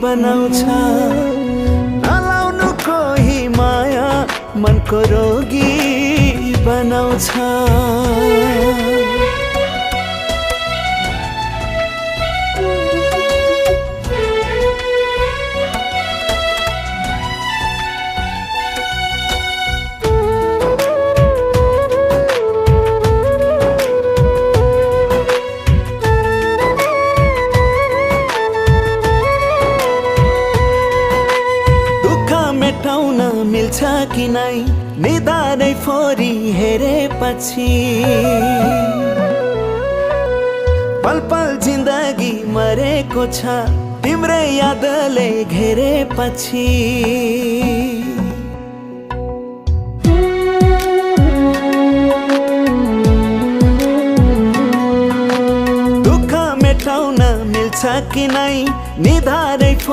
बनाउँछ नलाउनु कोही माया मनको रोगी बनाउँछ मेटाउन मिल्छ कि नै निधारै फोरी हेरेपछि पल पल जिन्दगी मरेको छ तिम्रै यादले घेरेपछि दुःख मेटाउन मिल्छ कि नै निधारै